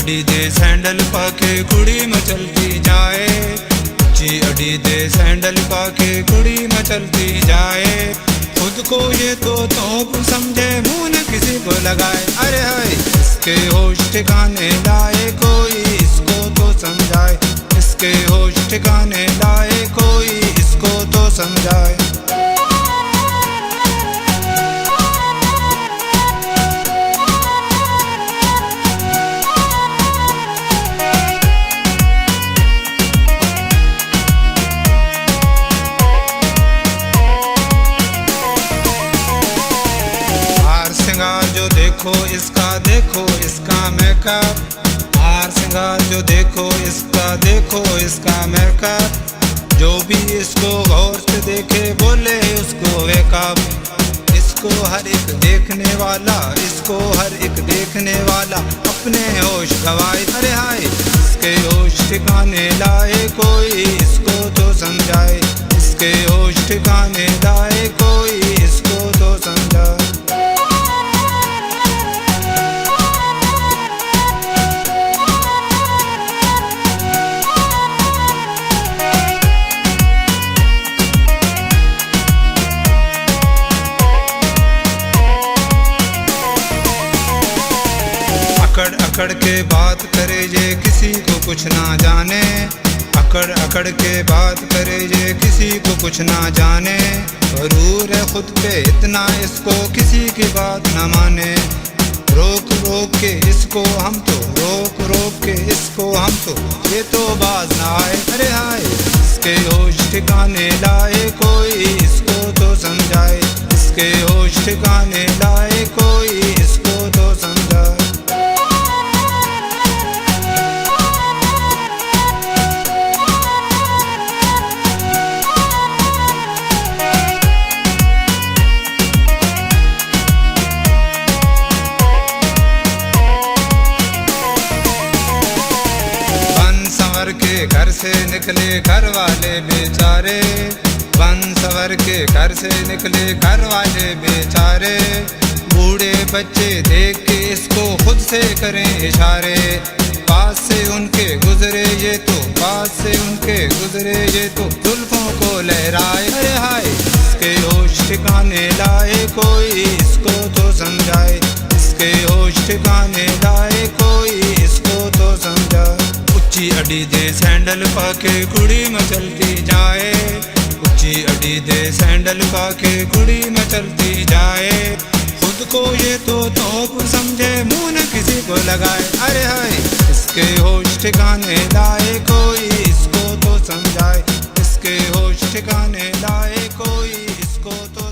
अड्डी दे sandal पाके कुड़ी मचलती जाए, उची अड्डी दे सैंडल पाके कुड़ी मचलती जाए। खुद को ये तो तोप समझे, मुंह न किसी को लगाए। अरे हाय, इसके होश ठिकाने लाए कोई इसको तो समझाए, इसके होश ठिकाने लाए कोई इसको तो समझाए। जो देखो इसका मेकअप, हार सिंगार जो देखो इसका मेकअप। जो भी इसको गौर से देखे बोले उसको वेकअप। इसको हर एक देखने वाला अपने होश गवाए। अरे हाय, इसके होश ठिकाने लाए कोई इसको तो समझाए, इसके होश ठिकाने लाए कोई इसको तो समझाए। अकड़ के बात करे ये किसी को कुछ ना जाने, अकड़ के बात करे ये किसी को कुछ ना जाने। गरूर है खुद पे इतना इसको किसी की बात न माने। रोक के इसको हम तो ये तो बाज ना आए। अरे हाय, इसके होश ठिकाने लाए कोई इसको तो समझाए, इसके होश ठिकाने लाए कोई इसको तो समझाए। के घर से निकले घर वाले बेचारे, बन सवर के घर से निकले घर वाले बेचारे। बूढ़े बच्चे देख के इसको खुद से करें इशारे, पास से उनके गुजरे ये तो जुल्फों को लहराए। अरे हाय, इसके होश ठिकाने लाए कोई इसको तो समझाए, इसके होश ठिकाने लाए कोई इसको तो समझाए। उची अड्डी दे सैंडल पाके कुड़ी मचलती जाए, उची अड्डी दे सैंडल पाके कुड़ी मचलती जाए। खुद को ये तो तोप समझे, मुंह न किसी को लगाए। अरे हाय, इसके होश ठिकाने लाए कोई इसको तो समझाए, इसके होश ठिकाने लाए कोई इसको तो